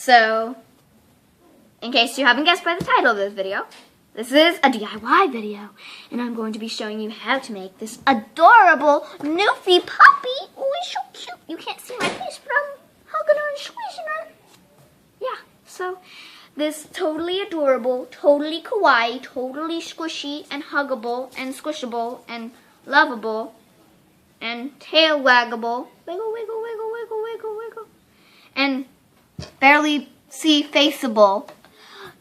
So, in case you haven't guessed by the title of this video, this is a DIY video, and I'm going to be showing you how to make this adorable newfie puppy. Oh, he's so cute. You can't see my face, but I'm hugging her and squeezing her. Yeah, so this totally adorable, totally kawaii, totally squishy and huggable and squishable and lovable and tail waggable, wiggle, wiggle, wiggle, wiggle, wiggle, wiggle, and barely see faceable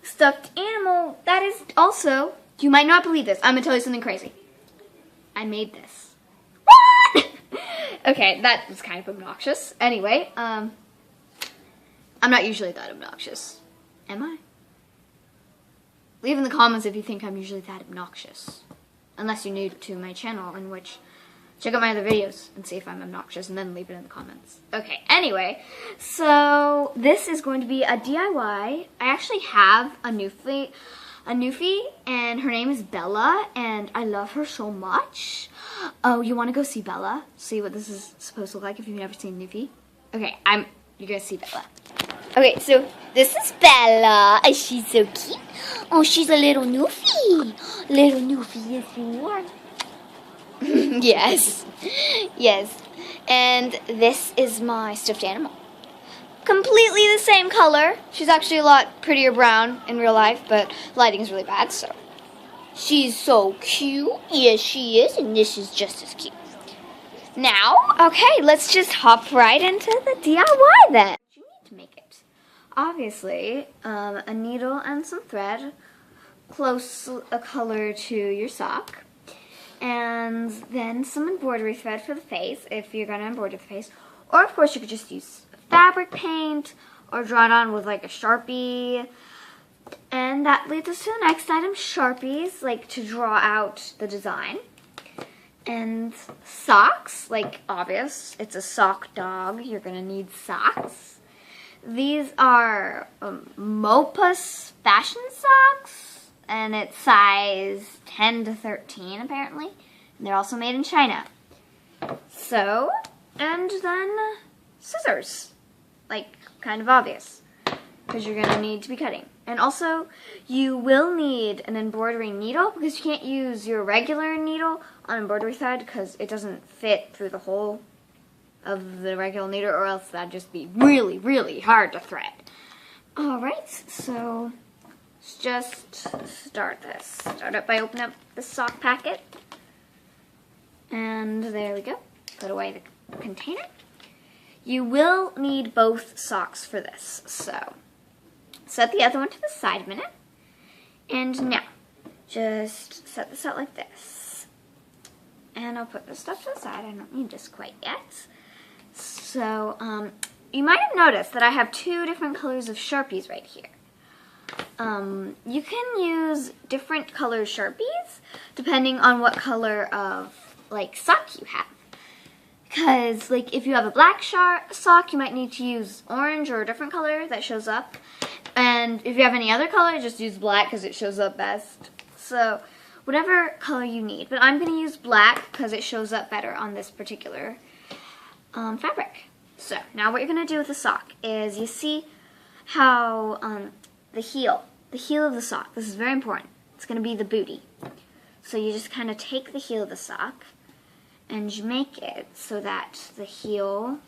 stuffed animal that is also, you might not believe this, I'm gonna tell you something crazy. I made this. What? Okay, that was kind of obnoxious. Anyway, I'm not usually that obnoxious. Am I? Leave in the comments if you think I'm usually that obnoxious. Unless you're new to my channel, in which check out my other videos and see if I'm obnoxious and then leave it in the comments. Okay, anyway, so this is going to be a DIY. I actually have a newfie, and her name is Bella, and I love her so much. Oh, you want to go see Bella? See what this is supposed to look like if you've never seen Newfie? Okay, you're going to see Bella. Okay, so this is Bella. She's so cute. Oh, she's a little Newfie. Little Newfie, yes you are. Yes, yes, and this is my stuffed animal. Completely the same color. She's actually a lot prettier brown in real life, but lighting is really bad, so. She's so cute. Yes, she is, and this is just as cute. Now, okay, let's just hop right into the DIY then. You need to make it. Obviously, a needle and some thread, close a color to your sock. And then some embroidery thread for the face, if you're going to embroider the face. Or, of course, you could just use fabric paint or draw it on with, like, a Sharpie. And that leads us to the next item, Sharpies, like, to draw out the design. And socks, like, obvious. It's a sock dog. You're going to need socks. These are Mopus fashion socks. And it's size 10 to 13, apparently. And they're also made in China. So, and then scissors. Like, kind of obvious. Because you're going to need to be cutting. And also, you will need an embroidery needle. Because you can't use your regular needle on embroidery thread. Because it doesn't fit through the hole of the regular needle. Or else that'd just be really, really hard to thread. Alright, so let's just start this. Start it by opening up the sock packet. And there we go. Put away the container. You will need both socks for this. So, set the other one to the side a minute. And now, just set this out like this. And I'll put this stuff to the side. I don't need this quite yet. So, you might have noticed that I have two different colors of Sharpies right here. You can use different color Sharpies depending on what color of, like, sock you have. Because, like, if you have a black sock, you might need to use orange or a different color that shows up. And if you have any other color, just use black because it shows up best. So, whatever color you need. But I'm going to use black because it shows up better on this particular fabric. So, now what you're going to do with the sock is you see how the heel of the sock, this is very important. It's going to be the booty. So you just kind of take the heel of the sock and you make it so that the heel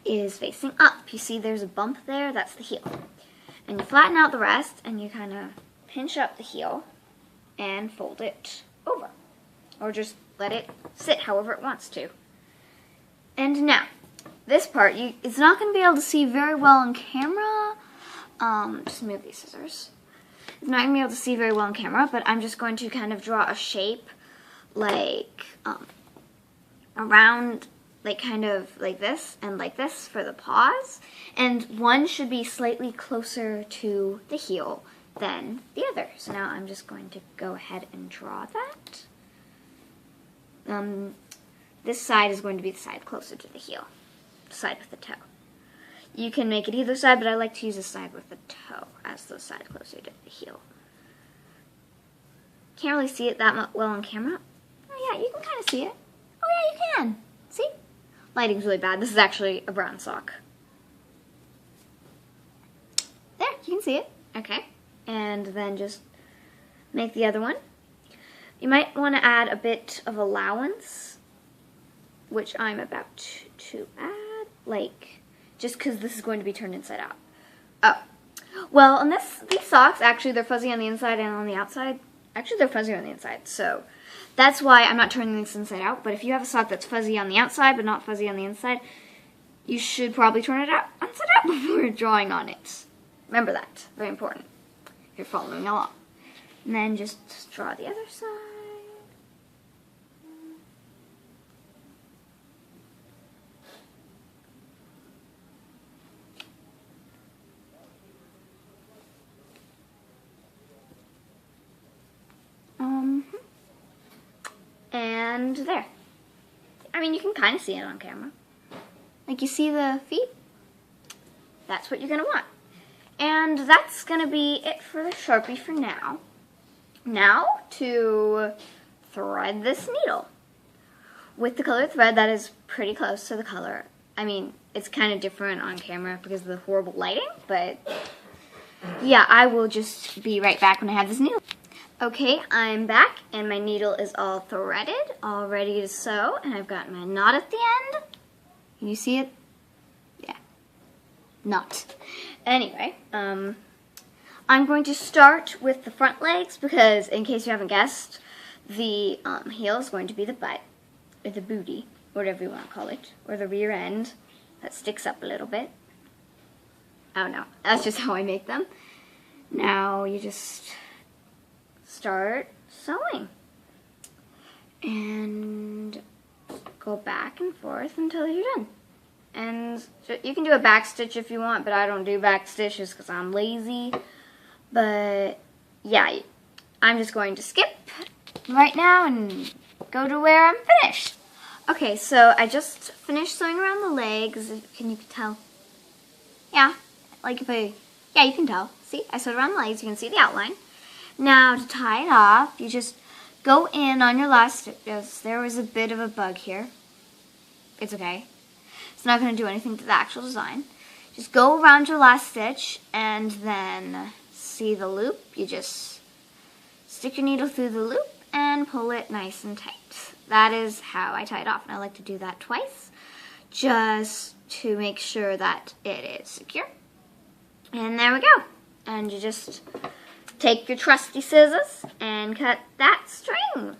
is facing up. You see there's a bump there, that's the heel. And you flatten out the rest and you kind of pinch up the heel and fold it over. Or just let it sit however it wants to. And now, this part, it's not going to be able to see very well on camera. Just move these scissors. It's not going to be able to see very well on camera, but I'm just going to kind of draw a shape like around, like kind of like this and like this for the paws. And one should be slightly closer to the heel than the other. So now I'm just going to go ahead and draw that. This side is going to be the side closer to the heel, the side with the toe. You can make it either side, but I like to use the side with the toe as the side closer to the heel. Can't really see it that well on camera. Oh yeah, you can kind of see it. Oh yeah, you can. See? Lighting's really bad. This is actually a brown sock. There, you can see it. Okay. And then just make the other one. You might want to add a bit of allowance, which I'm about to add, like, just because this is going to be turned inside out. Oh. Well, on these socks, actually, they're fuzzy on the inside and on the outside. Actually, they're fuzzy on the inside, so that's why I'm not turning this inside out. But if you have a sock that's fuzzy on the outside but not fuzzy on the inside, you should probably turn it inside out before drawing on it. Remember that. Very important if you're following along. And then just draw the other side. And there. I mean, you can kind of see it on camera. Like, you see the feet? That's what you're going to want. And that's going to be it for the Sharpie for now. Now, to thread this needle. With the colored thread, that is pretty close to the color. I mean, it's kind of different on camera because of the horrible lighting, but yeah, I will just be right back when I have this needle. Okay, I'm back, and my needle is all threaded, all ready to sew, and I've got my knot at the end. Can you see it? Yeah, knot. Anyway, I'm going to start with the front legs because, in case you haven't guessed, the heel is going to be the butt, or the booty, whatever you want to call it, or the rear end that sticks up a little bit. Oh no, that's just how I make them. Now you just start sewing and go back and forth until you're done. And you can do a back stitch if you want, but I don't do back stitches because I'm lazy. But yeah, I'm just going to skip right now and go to where I'm finished. Okay, so I just finished sewing around the legs. Can you tell? Yeah, like yeah, you can tell. See, I sewed around the legs. You can see the outline. Now, to tie it off, you just go in on your last stitches. There was a bit of a bug here. It's okay. It's not going to do anything to the actual design. Just go around your last stitch and then see the loop. You just stick your needle through the loop and pull it nice and tight. That is how I tie it off. And I like to do that twice just to make sure that it is secure. And there we go. And you just take your trusty scissors and cut that string.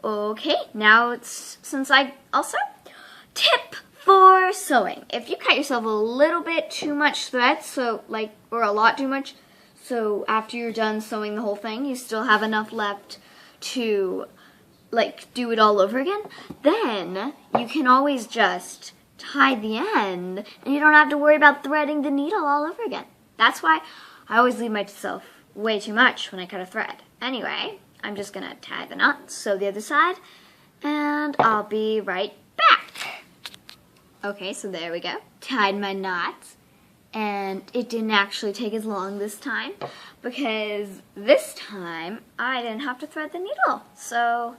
Okay, now since I also, tip for sewing. If you cut yourself a little bit too much thread, or a lot too much, so after you're done sewing the whole thing, you still have enough left to do it all over again, then you can always just tie the end and you don't have to worry about threading the needle all over again. That's why I always leave myself way too much when I cut a thread. Anyway, I'm just gonna tie the knot, sew the other side, and I'll be right back. Okay, so there we go. Tied my knot, and it didn't actually take as long this time because this time I didn't have to thread the needle. So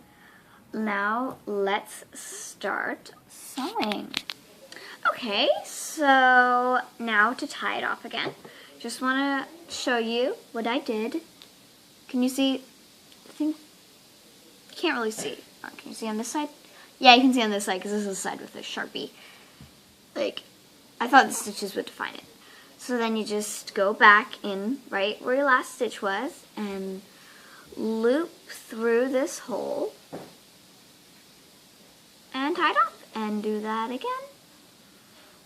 now let's start sewing. Okay, so now to tie it off again. Just want to show you what I did. Can you see? I think you can't really see. Can you see on this side? Yeah, you can see on this side because this is the side with the Sharpie. I thought the stitches would define it. So then you just go back in right where your last stitch was and loop through this hole and tie it off. And do that again.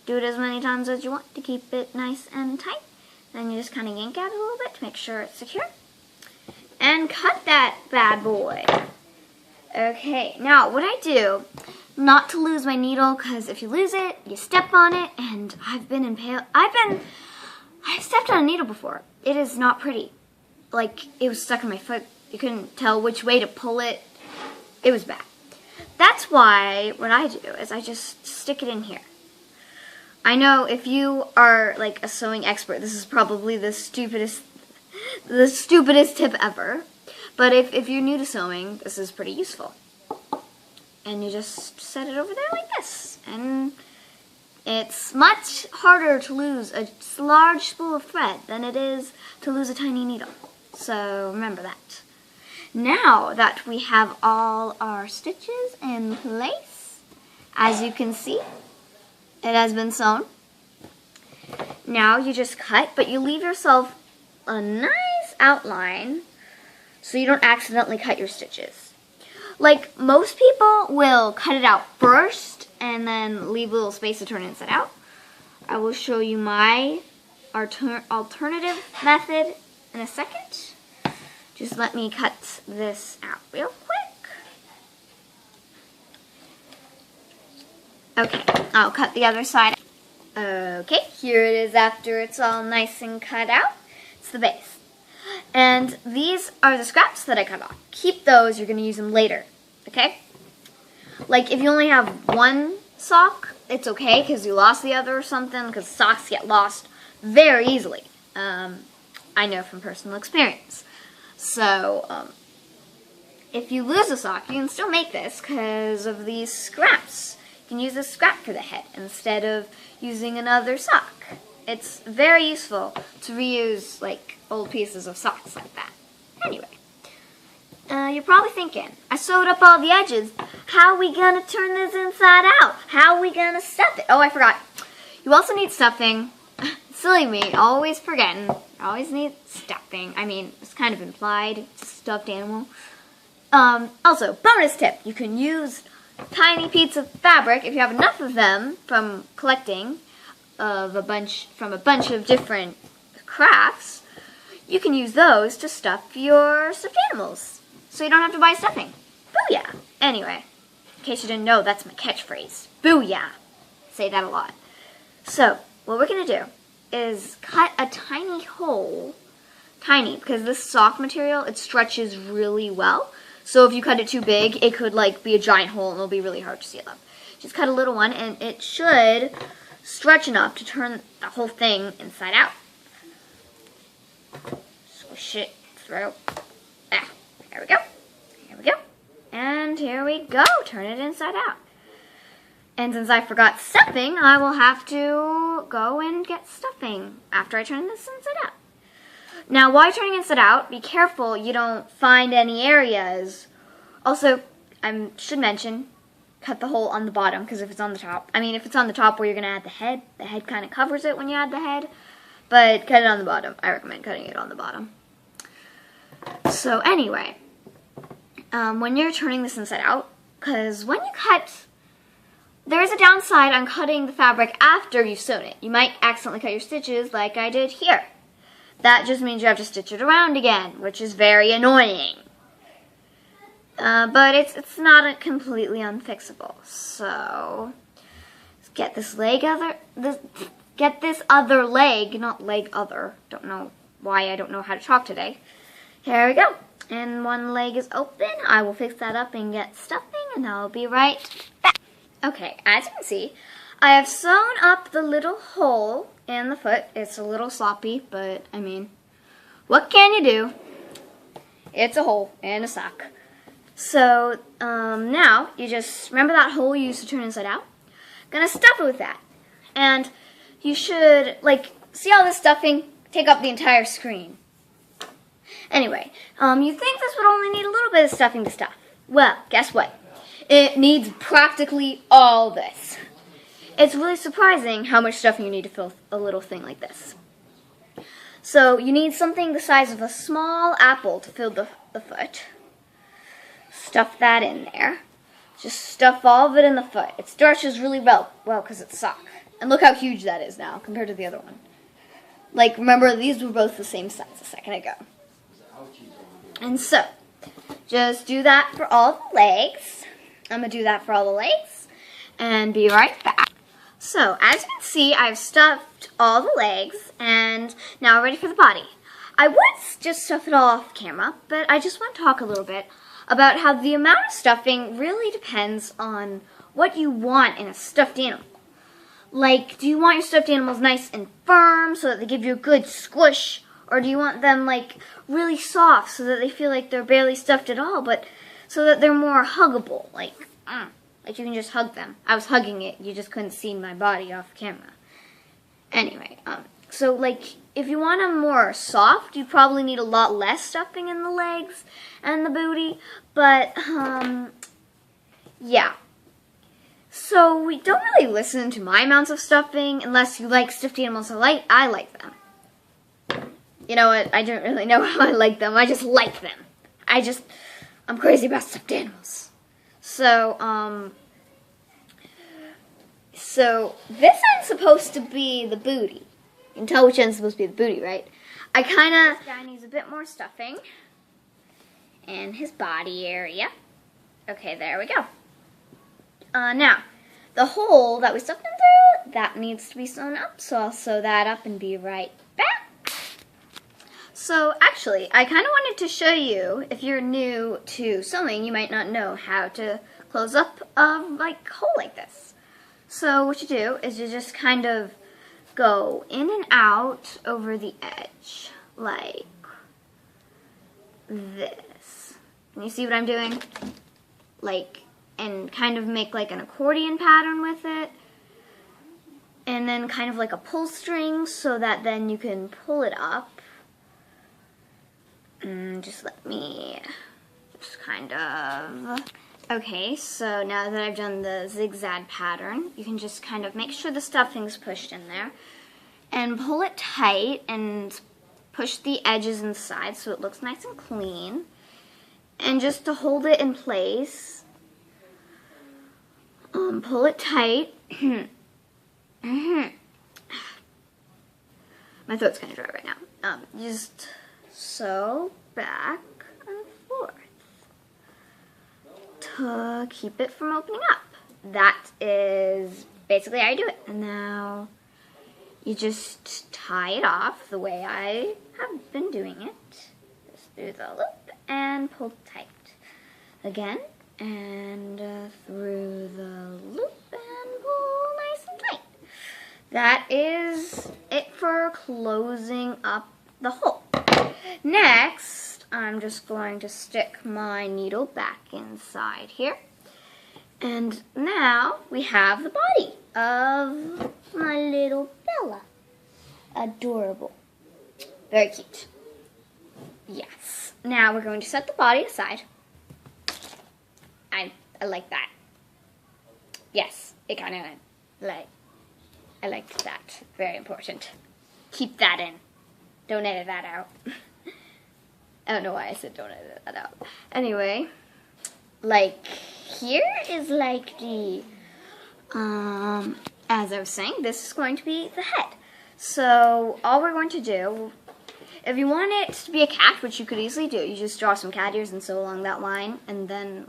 Do it as many times as you want to keep it nice and tight. Then you just kind of yank out a little bit to make sure it's secure. And cut that bad boy. Okay, now what I do, not to lose my needle, because if you lose it, you step on it, and I've been impaled. I've stepped on a needle before. It is not pretty. It was stuck in my foot. You couldn't tell which way to pull it. It was bad. That's why what I do is I just stick it in here. I know if you are a sewing expert, this is probably the stupidest tip ever. But if you're new to sewing, this is pretty useful. And you just set it over there like this. And It's much harder to lose a large spool of thread than it is to lose a tiny needle. So remember that. Now that we have all our stitches in place, as you can see, it has been sewn. Now you just cut, but you leave yourself a nice outline so you don't accidentally cut your stitches. Like, most people will cut it out first and then leave a little space to turn it inside out. I will show you my alternative method in a second. Just let me cut this out real quick. Okay, I'll cut the other side. Okay, here it is after it's all nice and cut out. It's the base. And these are the scraps that I cut off. Keep those, you're going to use them later, okay? Like, if you only have one sock, it's okay because you lost the other or something, because socks get lost very easily. I know from personal experience. So, if you lose a sock, you can still make this because of these scraps. You can use this scrap for the head instead of using another sock. It's very useful to reuse, like, old pieces of socks like that. Anyway, you're probably thinking, I sewed up all the edges. How are we going to turn this inside out? How are we going to stuff it? Oh, I forgot. You also need stuffing. Silly me, always forgetting. Always need stuffing. I mean, it's kind of implied. It's a stuffed animal. Also, bonus tip. You can use tiny pieces of fabric, if you have enough of them from collecting from a bunch of different crafts, you can use those to stuff your stuffed animals. So you don't have to buy stuffing. Booyah! Anyway, in case you didn't know, that's my catchphrase. Booyah! Say that a lot. So, what we're going to do is cut a tiny hole. Tiny, because this sock material, it stretches really well. So if you cut it too big, it could like be a giant hole and it'll be really hard to seal up. Just cut a little one and it should stretch enough to turn the whole thing inside out. Squish it through. Ah, there we go. Here we go. And here we go. Turn it inside out. And since I forgot stuffing, I will have to go and get stuffing after I turn this inside out. Now, while you're turning inside out, be careful you don't find any areas. Also, I should mention, cut the hole on the bottom, because if it's on the top, if it's on the top where you're going to add the head kind of covers it when you add the head, but cut it on the bottom. I recommend cutting it on the bottom. So anyway, when you're turning this inside out, because when you cut, there is a downside on cutting the fabric after you've sewn it. You might accidentally cut your stitches like I did here. That just means you have to stitch it around again, which is very annoying. But it's not completely unfixable. So get this other leg, not leg other. Don't know why I don't know how to talk today. Here we go. And one leg is open. I will fix that up and get stuffing, and I'll be right back. Okay, as you can see, I have sewn up the little hole in the foot. It's a little sloppy, but what can you do? It's a hole in a sock. So now you just remember that hole you used to turn inside out. Gonna stuff it with that, and you should see all this stuffing take up the entire screen. Anyway, you think this would only need a little bit of stuffing to stuff? Well, guess what? It needs practically all this. It's really surprising how much stuffing you need to fill a little thing like this. So you need something the size of a small apple to fill the foot. Stuff that in there. Just stuff all of it in the foot. It stretches really well because it's sock. And look how huge that is now compared to the other one. Remember, these were both the same size a second ago. And so, just do that for all the legs. I'm going to do that for all the legs. And be right back. So, as you can see, I've stuffed all the legs, and now we're ready for the body. I would just stuff it all off camera, but I just want to talk a little bit about how the amount of stuffing really depends on what you want in a stuffed animal. Do you want your stuffed animals nice and firm so that they give you a good squish, or do you want them, really soft so that they feel like they're barely stuffed at all, but so that they're more huggable, Like, you can just hug them. I was hugging it, you just couldn't see my body off camera. Anyway, so, like, if you want them more soft, you probably need a lot less stuffing in the legs and the booty. But, yeah. So, we don't really listen to my amounts of stuffing unless you like stuffed animals. I like them. You know what? I don't really know how I like them. I just like them. I'm crazy about stuffed animals. So, so this end's supposed to be the booty. You can tell which end's supposed to be the booty, right? This guy needs a bit more stuffing in his body area. Okay, there we go. Now, the hole that we stuffed him through, that needs to be sewn up, so I'll sew that up and be right back. So, actually, I kind of wanted to show you, if you're new to sewing, you might not know how to close up a hole like this. So, what you do is you just kind of go in and out over the edge, like this. Can you see what I'm doing? And kind of make like an accordion pattern with it. And then kind of like a pull string so that then you can pull it up. Just let me just kind of... Okay, so now that I've done the zigzag pattern, you can just kind of make sure the stuffing's pushed in there. And pull it tight and push the edges inside so it looks nice and clean. And just to hold it in place, pull it tight. My throat's kind of dry right now. Just sew back and forth to keep it from opening up. That is basically how you do it. And now you just tie it off the way I have been doing it. Just through the loop and pull tight. Again, and through the loop and pull nice and tight. That is it for closing up the hole. Next, I'm just going to stick my needle back inside here. And now we have the body of my little Bella. Adorable. Very cute. Yes. Now we're going to set the body aside. I like that. Yes, it kind of I liked that. Very important. Keep that in. Don't edit that out. I don't know why I said don't edit that out. Anyway, here is the, as I was saying, this is going to be the head. So all we're going to do, if you want it to be a cat, which you could easily do, you just draw some cat ears and sew along that line, and then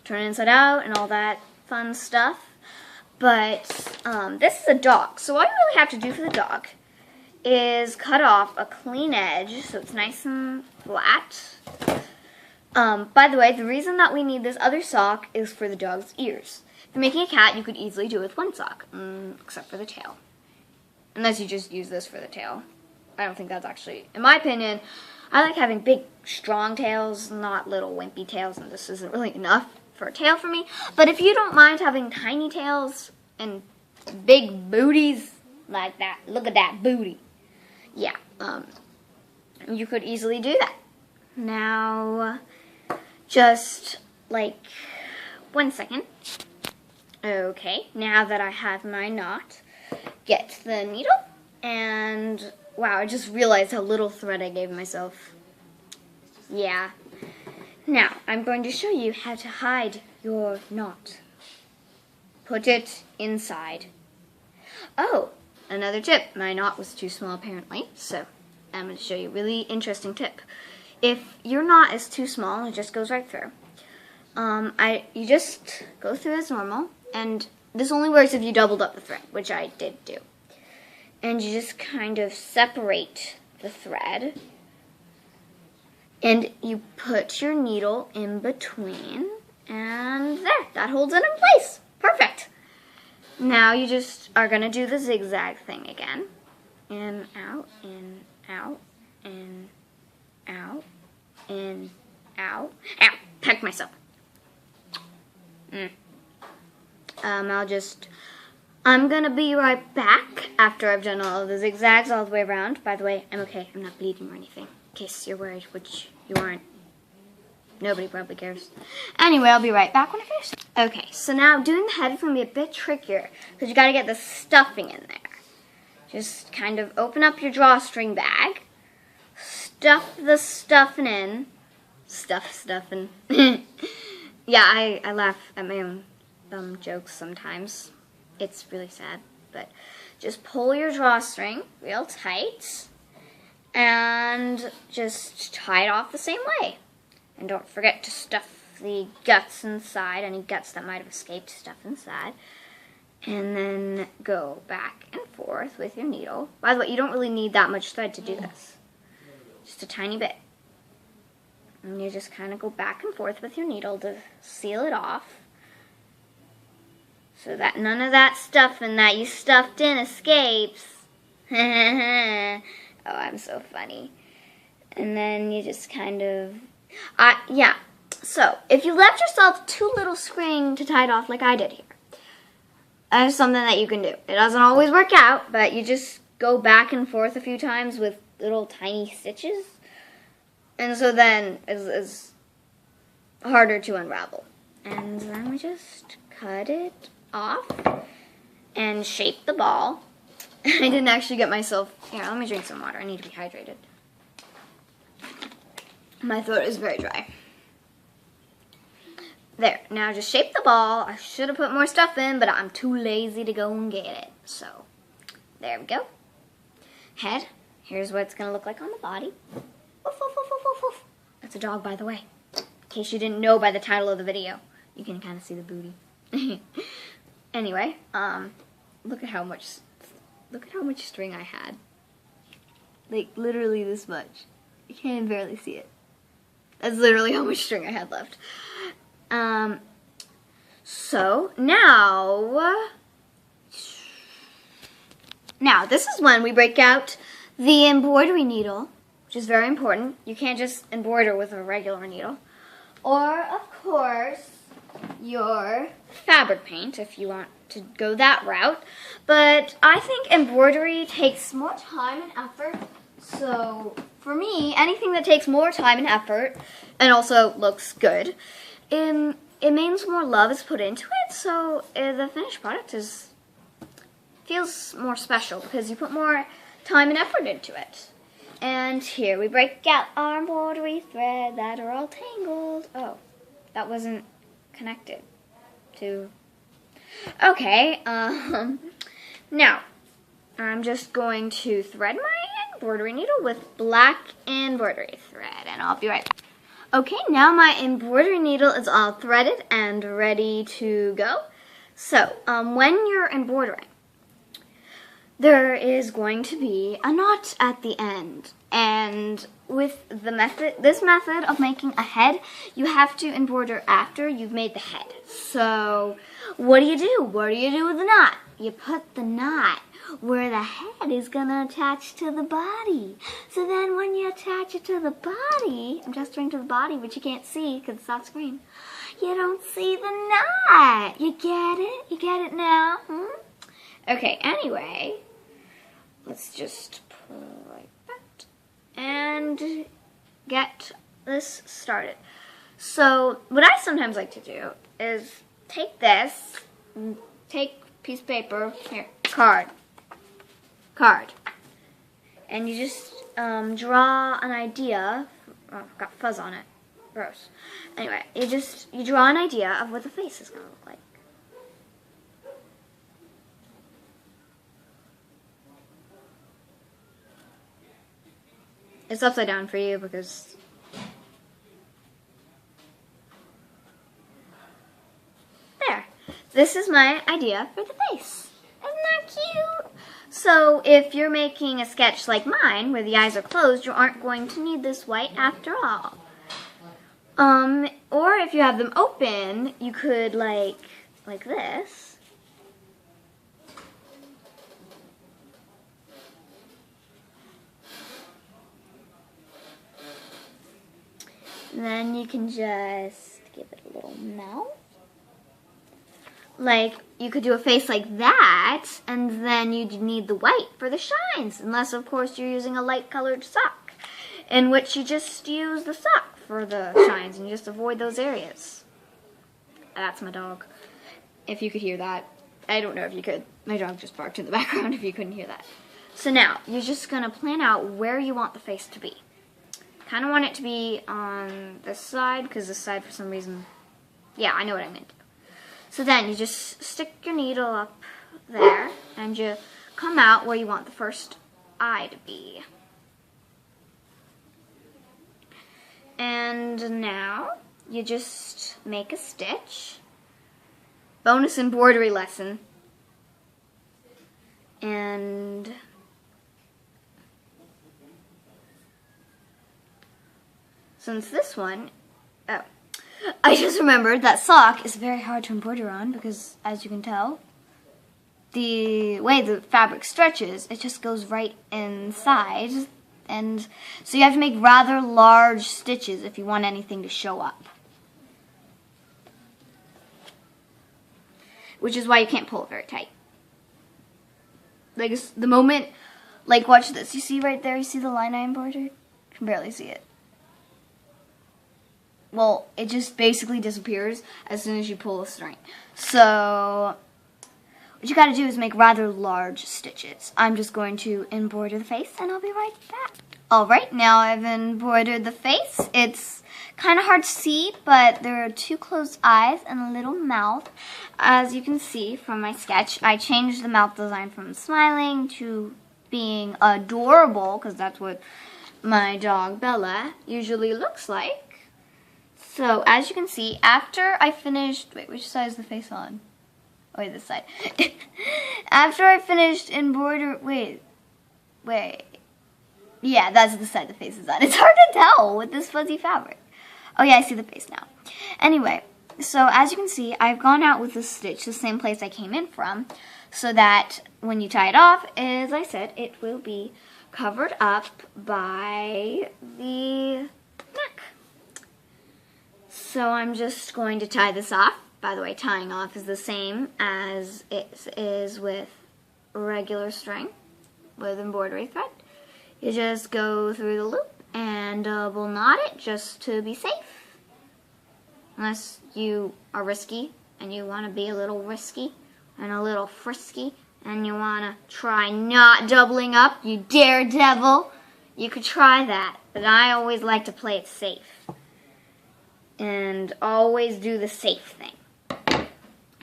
turn it inside out and all that fun stuff. But this is a dog, so all you really have to do for the dog is cut off a clean edge so it's nice and flat. By the way, the reason that we need this other sock is for the dog's ears. If you're making a cat, you could easily do it with one sock, except for the tail. Unless you just use this for the tail. I don't think that's actually, in my opinion, I like having big, strong tails, not little wimpy tails, and this isn't really enough for a tail for me. But if you don't mind having tiny tails and big booties like that, look at that booty. Yeah, you could easily do that. Now, just 1 second. Okay, now that I have my knot, get the needle, and wow, I just realized how little thread I gave myself. Yeah. Now, I'm going to show you how to hide your knot. Put it inside. Oh, another tip. My knot was too small apparently, so I'm going to show you a really interesting tip. If your knot is too small, it just goes right through. You just go through as normal, and this only works if you doubled up the thread, which I did do. And you just kind of separate the thread, and you put your needle in between, and there, that holds it in place. Perfect. Now you just are going to do the zigzag thing again. In, out, in, out, in, out, in, out. Ow, pecked myself. I'm gonna be right back after I've done all of the zigzags all the way around. By the way, I'm okay. I'm not bleeding or anything, in case you're worried, which you aren't. Nobody probably cares. Anyway, I'll be right back when I finish. Okay, so now doing the head is gonna be a bit trickier because you gotta get the stuffing in there. Just kind of open up your drawstring bag, stuff the stuffing in. Stuffing. Yeah, I laugh at my own dumb jokes sometimes. It's really sad, but just pull your drawstring real tight and just tie it off the same way. And don't forget to stuff the guts inside, any guts that might have escaped, stuff inside. And then go back and forth with your needle. By the way, you don't really need that much thread to do this. Just a tiny bit. And you just kind of go back and forth with your needle to seal it off. So that none of that stuffing that you stuffed in escapes. Oh, I'm so funny. And then you just kind of... yeah. So, if you left yourself too little string to tie it off like I did here, that's something that you can do. It doesn't always work out, but you just go back and forth a few times with little tiny stitches. And so then it's harder to unravel. And then we just cut it off and shape the ball. I didn't actually get myself... Here, let me drink some water. I need to be hydrated. My throat is very dry. There, now just shape the ball. I should have put more stuff in, but I'm too lazy to go and get it. So, there we go. Head. Here's what it's going to look like on the body. Woof, woof, woof, woof, woof, woof. That's a dog, by the way. In case you didn't know by the title of the video. You can kind of see the booty. Anyway, look at how much string I had. Like, literally this much. You can't barely see it. That's literally how much string I had left. So now this is when we break out the embroidery needle, which is very important. You can't just embroider with a regular needle. Or, of course, your fabric paint if you want to go that route. But I think embroidery takes more time and effort. So, for me, anything that takes more time and effort and also looks good, it means more love is put into it, so the finished product feels more special because you put more time and effort into it. And here we break out our embroidery thread that are all tangled. Oh, that wasn't connected to... Okay, now, I'm just going to thread my embroidery needle with black embroidery thread, and I'll be right back. Okay, now my embroidery needle is all threaded and ready to go. So, when you're embroidering, there is going to be a knot at the end. And with this method of making a head, you have to embroider after you've made the head. So, what do you do? What do you do with the knot? You put the knot where the head is going to attach to the body. So then when you attach it to the body, I'm gesturing to the body, which you can't see because it's off screen, you don't see the knot. You get it? You get it now? Okay, anyway, let's just pull it like that and get this started. So what I sometimes like to do is take this, take a piece of paper, here, card, and you just draw an idea. Oh, got fuzz on it. Gross. Anyway, you draw an idea of what the face is gonna look like. It's upside down for you because there. This is my idea for the face. Isn't that cute? So if you're making a sketch like mine, where the eyes are closed, you aren't going to need this white after all. Or if you have them open, you could like this. And then you can just give it a little mouth. Like you could do a face like that, and then you'd need the white for the shines, unless, of course, you're using a light-colored sock, in which you just use the sock for the shines, and you just avoid those areas. That's my dog, if you could hear that. I don't know if you could. My dog just barked in the background if you couldn't hear that. So now, you're just going to plan out where you want the face to be. Kind of want it to be on this side, because this side, for some reason, yeah, I know what I meant. So then you just stick your needle up there and you come out where you want the first eye to be. And now you just make a stitch. Bonus embroidery lesson. And since this one, oh, I just remembered that sock is very hard to embroider on because, as you can tell, the way the fabric stretches, it just goes right inside. And so you have to make rather large stitches if you want anything to show up. Which is why you can't pull it very tight. Like the moment, like watch this, you see right there, you see the line I embroidered? You can barely see it. Well, it just basically disappears as soon as you pull the string. So, what you gotta do is make rather large stitches. I'm just going to embroider the face and I'll be right back. Alright, now I've embroidered the face. It's kind of hard to see, but there are 2 closed eyes and a little mouth. As you can see from my sketch, I changed the mouth design from smiling to being adorable, because that's what my dog Bella usually looks like. So, as you can see, after I finished... Wait, which side is the face on? Oh, wait, this side. After I finished embroider... Wait. Yeah, that's the side the face is on. It's hard to tell with this fuzzy fabric. Oh, yeah, I see the face now. Anyway, so as you can see, I've gone out with this stitch the same place I came in from, so that when you tie it off, as I said, it will be covered up by the neck. So I'm just going to tie this off. By the way, tying off is the same as it is with regular string, with embroidery thread. You just go through the loop and double knot it just to be safe. Unless you are risky and you want to be a little risky and a little frisky and you want to try not doubling up, you daredevil, you could try that. But I always like to play it safe. And always do the safe thing.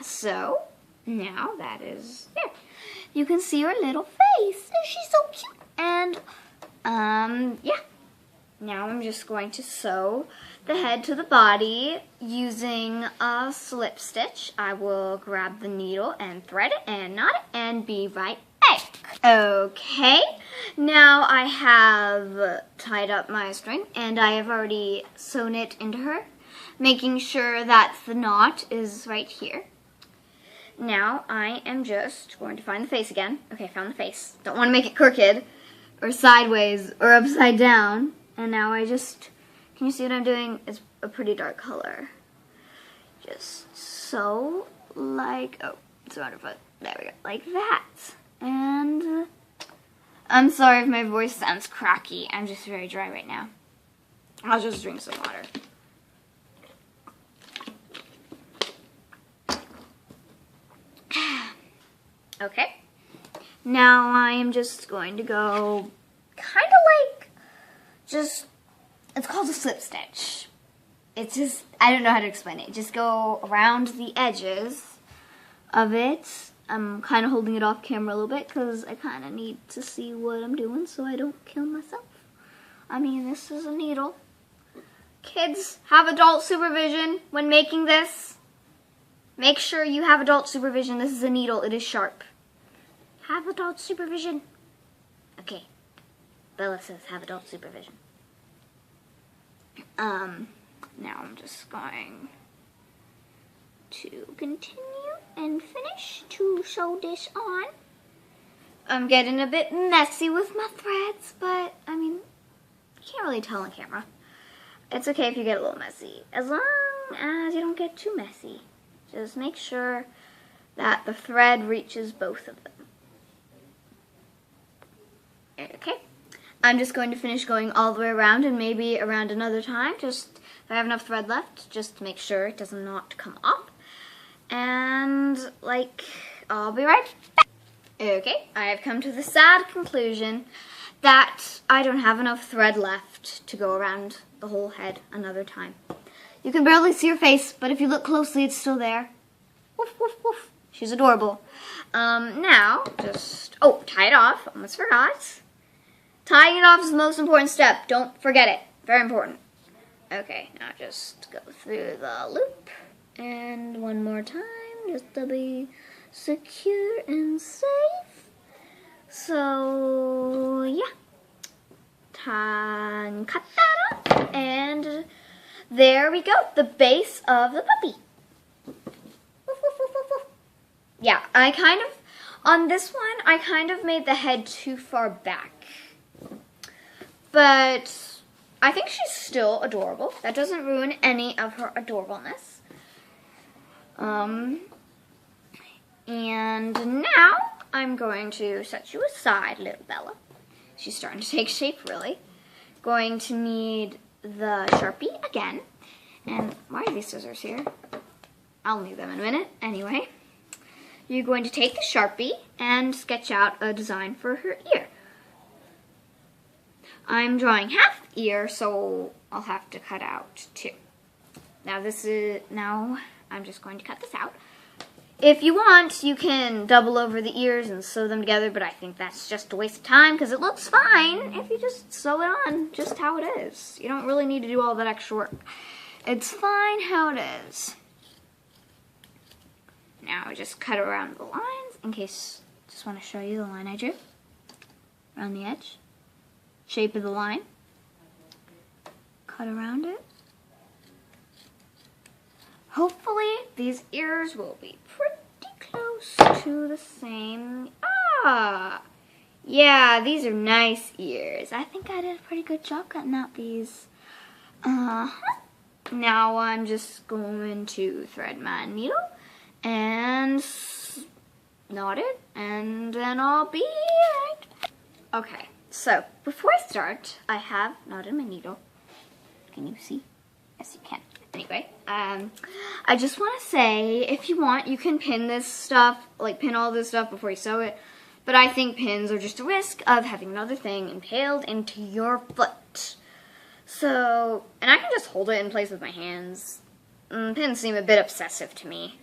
So, now that is there. You can see her little face. She's so cute. And, yeah. Now I'm just going to sew the head to the body using a slip stitch. I will grab the needle and thread it and knot it and be right back. Okay, now I have tied up my string and I have already sewn it into her, making sure that the knot is right here. Now I am just going to find the face again. Okay, found the face. Don't want to make it crooked or sideways or upside down. And now I just, can you see what I'm doing? It's a pretty dark color. Just sew like, oh, it's around her foot. There we go, like that. And I'm sorry if my voice sounds cracky. I'm just very dry right now. I'll just drink some water. Okay, now I am just going to go kind of like, it's called a slip stitch. It's just, I don't know how to explain it. Just go around the edges of it. I'm kind of holding it off camera a little bit because I kind of need to see what I'm doing so I don't kill myself. I mean, this is a needle. Kids, have adult supervision when making this. Make sure you have adult supervision. This is a needle. It is sharp. Have adult supervision. Okay. Bella says have adult supervision. Now I'm just going to continue and finish to sew this on. I'm getting a bit messy with my threads, but I mean, you can't really tell on camera. It's okay if you get a little messy, as long as you don't get too messy. Just make sure that the thread reaches both of them. Okay, I'm just going to finish going all the way around and maybe around another time, just if I have enough thread left, just to make sure it does not come off. And, I'll be right back. Okay, I have come to the sad conclusion that I don't have enough thread left to go around the whole head another time. You can barely see her face, but if you look closely, it's still there. Woof, woof, woof. She's adorable. Now, tie it off. Almost forgot. Tying it off is the most important step. Don't forget it. Very important. Okay, now just go through the loop. And one more time, just to be secure and safe. So, yeah. Cut that off. And there we go. The base of the puppy. Yeah, on this one, I kind of made the head too far back. But I think she's still adorable. That doesn't ruin any of her adorableness. And now I'm going to set you aside, little Bella. She's starting to take shape, really. Going to need the Sharpie again. And why are these scissors here? I'll need them in a minute. Anyway, you're going to take the Sharpie and sketch out a design for her ear. I'm drawing half ear, so I'll have to cut out 2. Now I'm just going to cut this out. If you want, you can double over the ears and sew them together, but I think that's just a waste of time because it looks fine if you just sew it on just how it is. You don't really need to do all that extra work. It's fine how it is. Now I just cut around the lines in case, just want to show you the line I drew around the edge. Shape of the line. Cut around it. Hopefully these ears will be pretty close to the same. Yeah, these are nice ears. I think I did a pretty good job cutting out these. Now I'm just going to thread my needle and knot it, and then I'll be right. Okay, so before I start, I have knotted my needle. Can you see? Yes, you can. Anyway, I just want to say, if you want, you can pin this stuff, pin all this stuff before you sew it. But I think pins are just a risk of having another thing impaled into your foot. So, and I can just hold it in place with my hands. Pins seem a bit obsessive to me.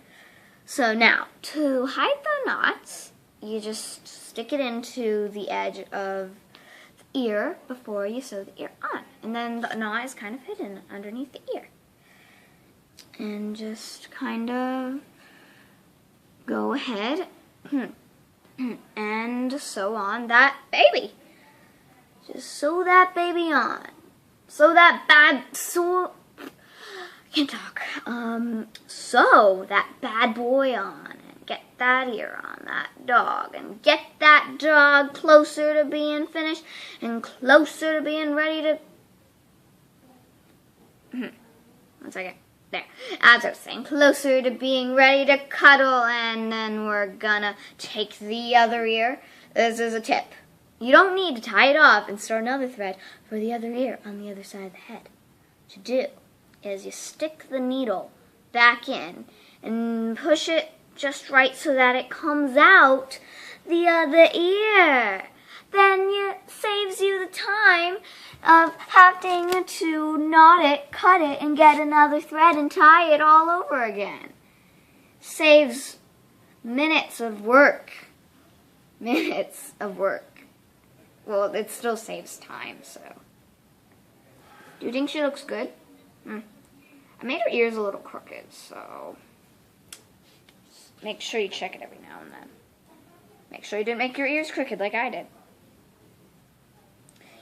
So now, to hide the knots, you just stick it into the edge of the ear before you sew the ear on. And then the knot is kind of hidden underneath the ear. And just kind of go ahead and sew on that baby. Just sew that baby on. Sew that sew that bad boy on, and get that ear on that dog, and get that dog closer to being finished and closer to being ready to. 1 second. There. As I was saying, closer to being ready to cuddle, and then we're gonna take the other ear. This is a tip. You don't need to tie it off and start another thread for the other ear on the other side of the head. What you do is you stick the needle back in and push it just right so that it comes out the other ear. Then it saves you the time of having to knot it, cut it, and get another thread and tie it all over again. Saves minutes of work. Minutes of work. Well, it still saves time, so. Do you think she looks good? I made her ears a little crooked, so make sure you check it every now and then. Make sure you didn't make your ears crooked like I did.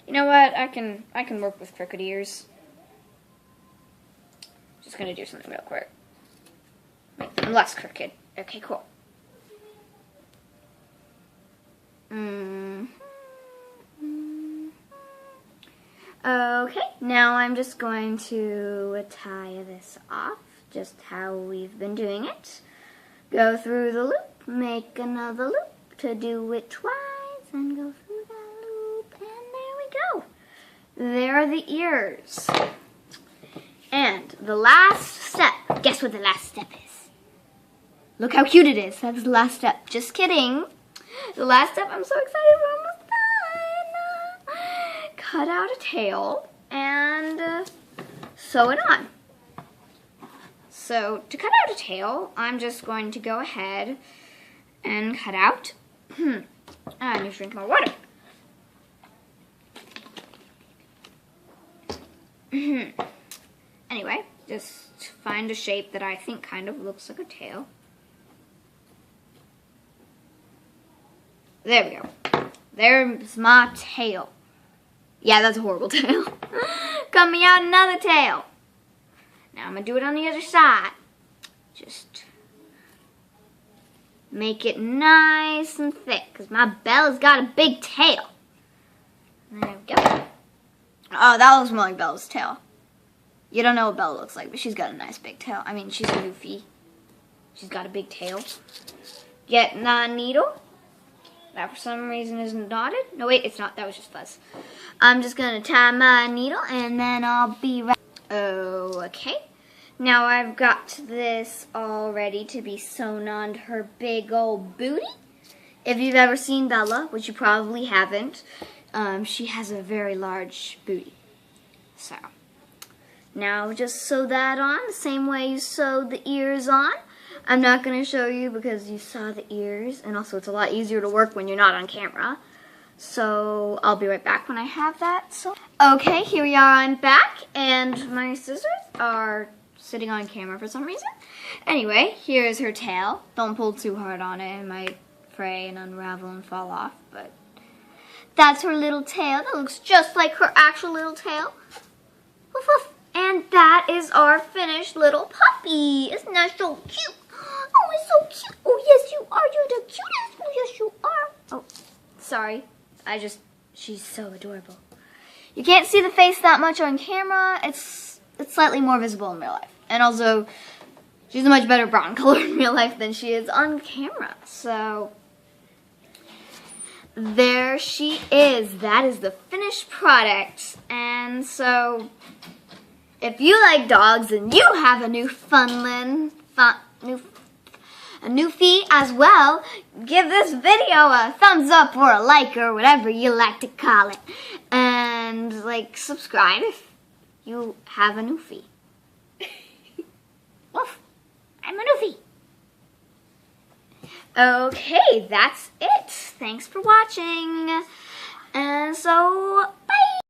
You know what? I can work with crooked ears. Just gonna do something real quick. Make them less crooked. Okay, cool. Okay, now I'm just going to tie this off, just how we've been doing it. Go through the loop, make another loop to do it twice, and go through that loop, and there we go. There are the ears. And the last step, guess what the last step is? Look how cute it is. That's the last step. Just kidding. The last step, I'm so excited, we're almost done. Cut out a tail and sew it on. So to cut out a tail, I'm just going to go ahead and cut out. I need to drink more water. Anyway, just find a shape that I think kind of looks like a tail. There we go. There's my tail. Yeah, that's a horrible tail. Coming out another tail. Now I'm going to do it on the other side. Just make it nice and thick, because my Bella's got a big tail. There we go. Oh, that looks more like Bella's tail. You don't know what Bella looks like, but she's got a nice big tail. I mean, she's a newfie. She's got a big tail. Get the needle. That for some reason isn't knotted. No, wait, it's not. That was just fuzz. I'm just going to tie my needle, and then I'll be right. Okay. Now I've got this all ready to be sewn on her big old booty. If you've ever seen Bella, which you probably haven't, she has a very large booty. So, now just sew that on the same way you sew the ears on. I'm not going to show you because you saw the ears, and also it's a lot easier to work when you're not on camera. So I'll be right back when I have that. So okay, here we are, I'm back, and my scissors are sitting on camera for some reason. Anyway, here's her tail. Don't pull too hard on it, it might fray and unravel and fall off, but that's her little tail. That looks just like her actual little tail. Woof, woof. And that is our finished little puppy. Isn't that so cute? Oh, it's so cute. Oh, yes, you are. You're the cutest. Oh, yes, you are. Oh, sorry. She's so adorable. You can't see the face that much on camera. It's slightly more visible in real life. And also, she's a much better brown color in real life than she is on camera. So, there she is. That is the finished product. And so, if you like dogs and you have a Newfoundland, a newfie as well, give this video a thumbs up or a like or whatever you like to call it. And like subscribe if you have a newfie. Woof, I'm a newfie. Okay, that's it. Thanks for watching. And so